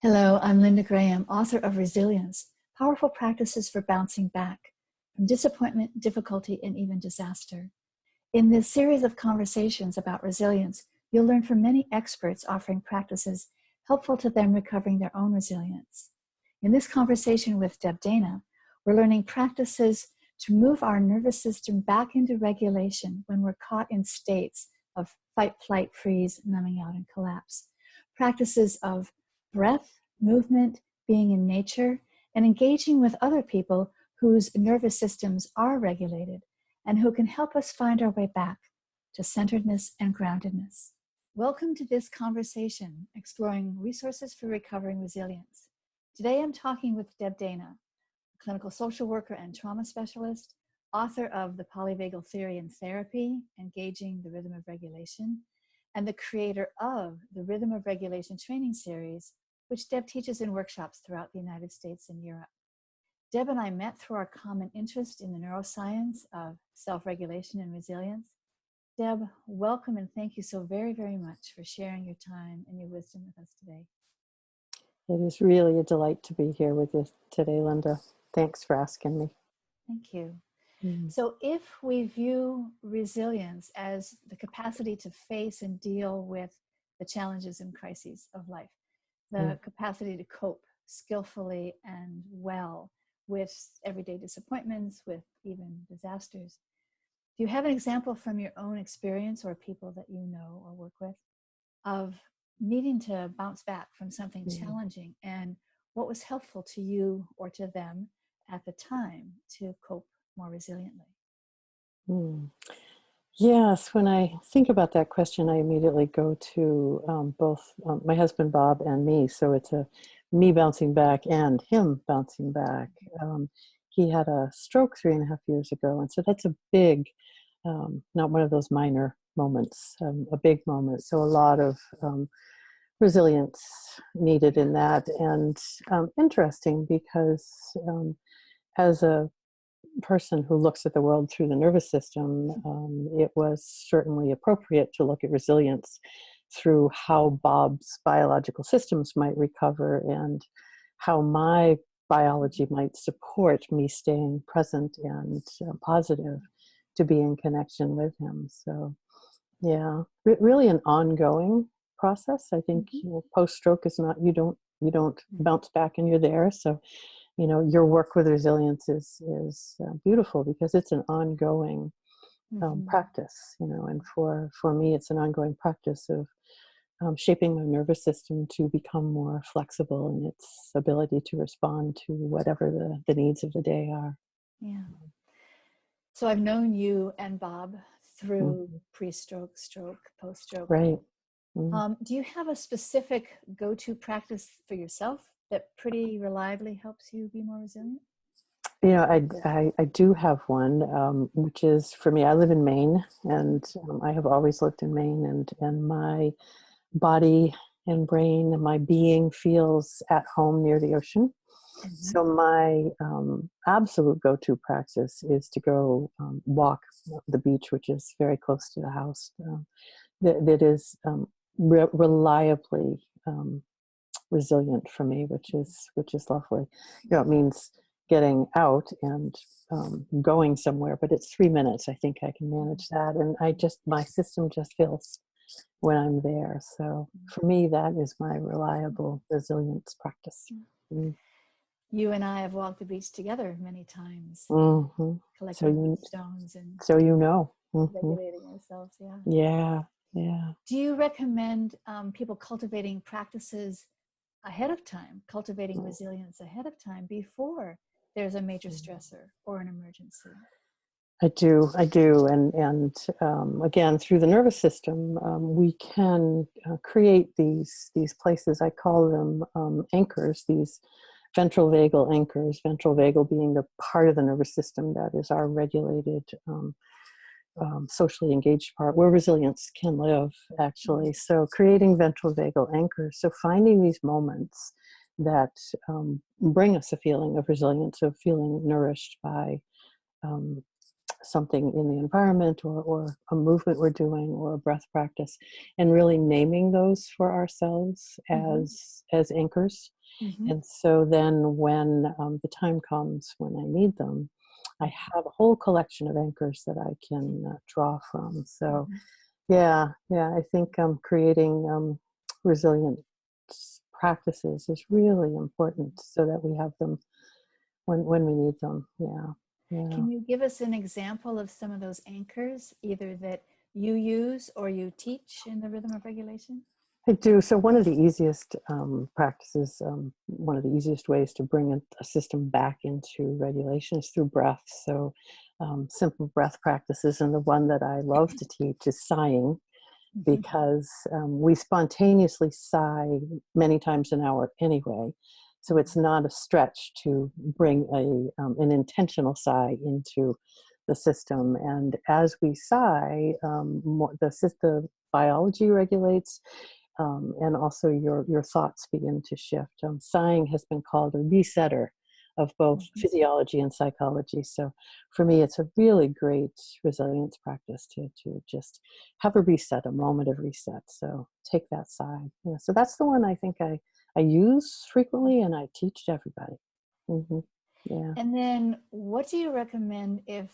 Hello, I'm Linda Graham, author of Resilience, Powerful Practices for Bouncing Back from Disappointment, Difficulty, and even Disaster. In this series of conversations about resilience, you'll learn from many experts offering practices helpful to them recovering their own resilience. In this conversation with Deb Dana, we're learning practices to move our nervous system back into regulation when we're caught in states of fight, flight, freeze, numbing out, and collapse. Practices of breath, movement, being in nature, and engaging with other people whose nervous systems are regulated and who can help us find our way back to centeredness and groundedness. Welcome to this conversation, exploring resources for recovering resilience. Today I'm talking with Deb Dana, a clinical social worker and trauma specialist, author of The Polyvagal Theory and Therapy, Engaging the Rhythm of Regulation, and the creator of the Rhythm of Regulation training series, which Deb teaches in workshops throughout the United States and Europe. Deb and I met through our common interest in the neuroscience of self-regulation and resilience. Deb, welcome and thank you so very, very much for sharing your time and your wisdom with us today. It is really a delight to be here with you today, Linda. Thanks for asking me. Thank you. So if we view resilience as the capacity to face and deal with the challenges and crises of life, the capacity to cope skillfully and well with everyday disappointments, with even disasters, do you have an example from your own experience or people that you know or work with of needing to bounce back from something challenging, and what was helpful to you or to them at the time to cope more resiliently? Yes, when I think about that question, I immediately go to both my husband Bob and me. So it's a me bouncing back and him bouncing back. He had a stroke 3.5 years ago, and so that's a big, not one of those minor moments, a big moment. So a lot of resilience needed in that, and interesting because as a person who looks at the world through the nervous system, it was certainly appropriate to look at resilience through how Bob's biological systems might recover and how my biology might support me staying present and positive to be in connection with him. So, yeah, really an ongoing process. I think post-stroke is not, you don't bounce back and you're there. So your work with resilience is beautiful because it's an ongoing practice, and for me, it's an ongoing practice of shaping my nervous system to become more flexible in its ability to respond to whatever the needs of the day are. Yeah. So I've known you and Bob through pre-stroke, stroke, post-stroke. Right. Do you have a specific go-to practice for yourself that pretty reliably helps you be more resilient? I do have one, which is, for me, I live in Maine, and I have always lived in Maine, and my body and brain and my being feels at home near the ocean. So my absolute go-to practice is to go walk the beach, which is very close to the house. That is reliably resilient for me, which is lovely. It means getting out and going somewhere, but it's 3 minutes. I think I can manage that, and my system just feels when I'm there. So for me, that is my reliable resilience practice. You and I have walked the beach together many times, collecting stones and regulating ourselves. Yeah. Do you recommend people cultivating practices ahead of time, cultivating resilience ahead of time before there's a major stressor or an emergency? I do, and again, through the nervous system, we can create these places. I call them anchors. These ventral vagal anchors. Ventral vagal being the part of the nervous system that is our regulated, socially engaged part, where resilience can live, actually. So, creating ventral vagal anchors. So, finding these moments that bring us a feeling of resilience, of feeling nourished by something in the environment or a movement we're doing or a breath practice, and really naming those for ourselves as anchors. Mm-hmm. And so then when the time comes when I need them, I have a whole collection of anchors that I can draw from. So yeah, I think creating resilient practices is really important so that we have them when we need them. Yeah. Can you give us an example of some of those anchors, either that you use or you teach in the rhythm of regulation? I do. So one of the easiest practices, one of the easiest ways to bring a system back into regulation is through breath. So simple breath practices, and the one that I love to teach is sighing, Mm-hmm. because we spontaneously sigh many times an hour anyway. So it's not a stretch to bring an intentional sigh into the system. And as we sigh, the biology regulates, and also your thoughts begin to shift. Sighing has been called a resetter of both physiology and psychology. So for me, it's a really great resilience practice to just have a reset, a moment of reset. So take that sigh. Yeah, so that's the one I think I use frequently and I teach to everybody. Yeah. And then what do you recommend if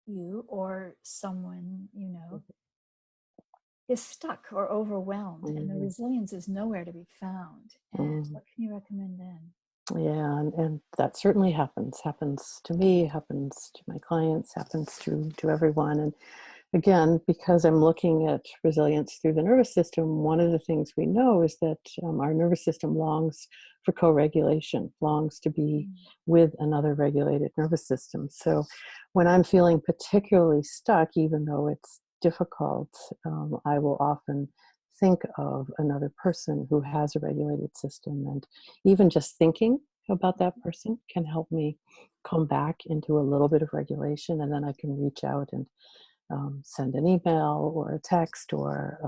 you or someone you know is stuck or overwhelmed and the Mhm. resilience is nowhere to be found? And Mhm. what can you recommend then? Yeah, and that certainly happens to me, happens to my clients, happens to everyone. And again, because I'm looking at resilience through the nervous system, one of the things we know is that our nervous system longs for co-regulation, longs to be with another regulated nervous system. So when I'm feeling particularly stuck, even though it's difficult, I will often think of another person who has a regulated system. And even just thinking about that person can help me come back into a little bit of regulation. And then I can reach out and send an email or a text, or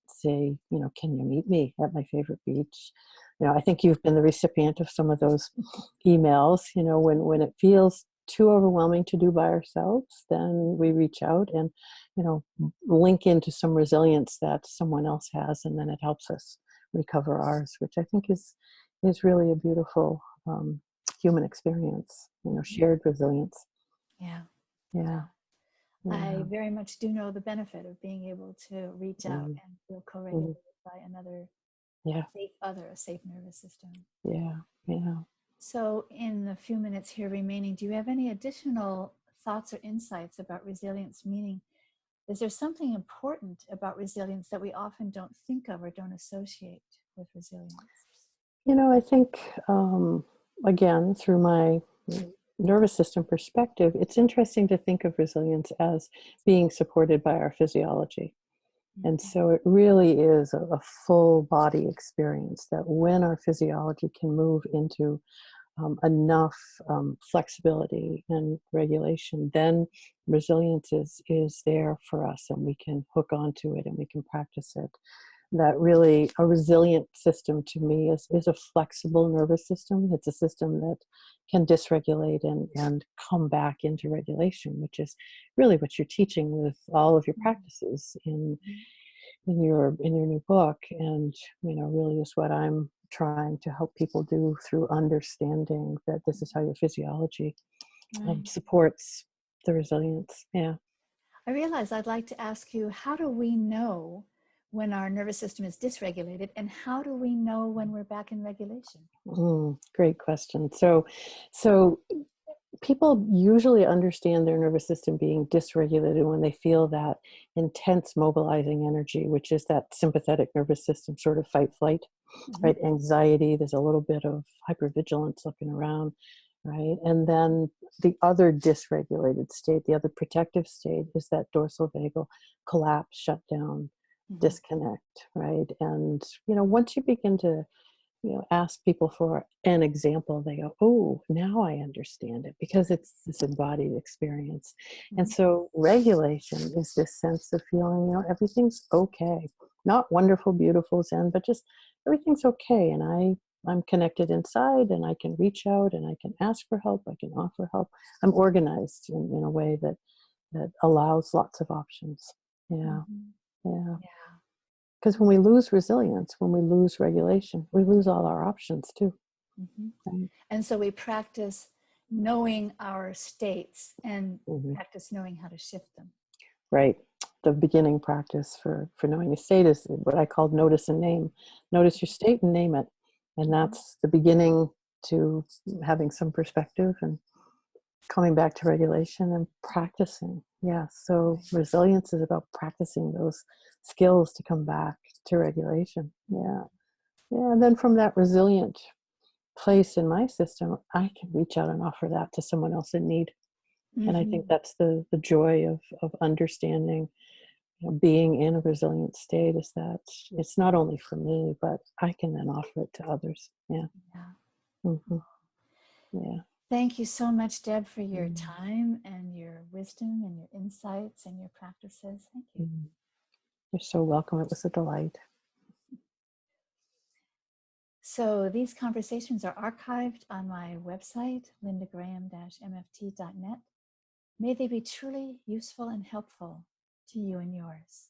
say, can you meet me at my favorite beach? I think you've been the recipient of some of those emails. When it feels too overwhelming to do by ourselves, then we reach out and, link into some resilience that someone else has, and then it helps us recover ours, which I think is really a beautiful human experience. Shared resilience. Yeah. Yeah. I Yeah. very much do know the benefit of being able to reach out Mm, and feel co-regulated mm, by another yeah. a safe nervous system. Yeah. Yeah. So in the few minutes here remaining, do you have any additional thoughts or insights about resilience? Meaning, is there something important about resilience that we often don't think of or don't associate with resilience? I think, again, through my nervous system perspective, it's interesting to think of resilience as being supported by our physiology. And so it really is a full body experience, that when our physiology can move into enough flexibility and regulation, then resilience is there for us, and we can hook onto it and we can practice it. That really, a resilient system to me is a flexible nervous system. It's a system that can dysregulate and come back into regulation, which is really what you're teaching with all of your practices in your new book. And really is what I'm trying to help people do, through understanding that this is how your physiology Right. supports the resilience. Yeah. I realize I'd like to ask you, how do we know when our nervous system is dysregulated, and how do we know when we're back in regulation? Great question. So people usually understand their nervous system being dysregulated when they feel that intense mobilizing energy, which is that sympathetic nervous system sort of fight flight, Mm-hmm. right? Anxiety, there's a little bit of hypervigilance looking around, right? And then the other dysregulated state, the other protective state, is that dorsal vagal collapse, shutdown, Mm-hmm. disconnect, right? And once you begin to ask people for an example, they go, oh, now I understand it, because it's this embodied experience. And Mm-hmm. so regulation is this sense of feeling, everything's okay. Not wonderful, beautiful, zen, but just everything's okay. And I'm connected inside, and I can reach out and I can ask for help. I can offer help. I'm organized in a way that allows lots of options. Yeah, Mhm. yeah. Yeah. Because when we lose resilience, when we lose regulation, we lose all our options too. Mhm. Right? And so we practice knowing our states and Mhm. practice knowing how to shift them. Right. The beginning practice for knowing a state is what I called notice and name. Notice your state and name it. And Mhm. that's the beginning to having some perspective and coming back to regulation and practicing. Yeah. So Right. resilience is about practicing those skills to come back to regulation. Yeah. Yeah. And then from that resilient place in my system, I can reach out and offer that to someone else in need. And I think Mhm. that's the joy of understanding, being in a resilient state, is that it's not only for me, but I can then offer it to others. Yeah. Yeah. Hmm. Yeah. Thank you so much, Deb, for your Mm. time and your wisdom and your insights and your practices. Thank you. Mm. You're so welcome. It was a delight. So these conversations are archived on my website, lindagraham-mft.net. May they be truly useful and helpful to you and yours.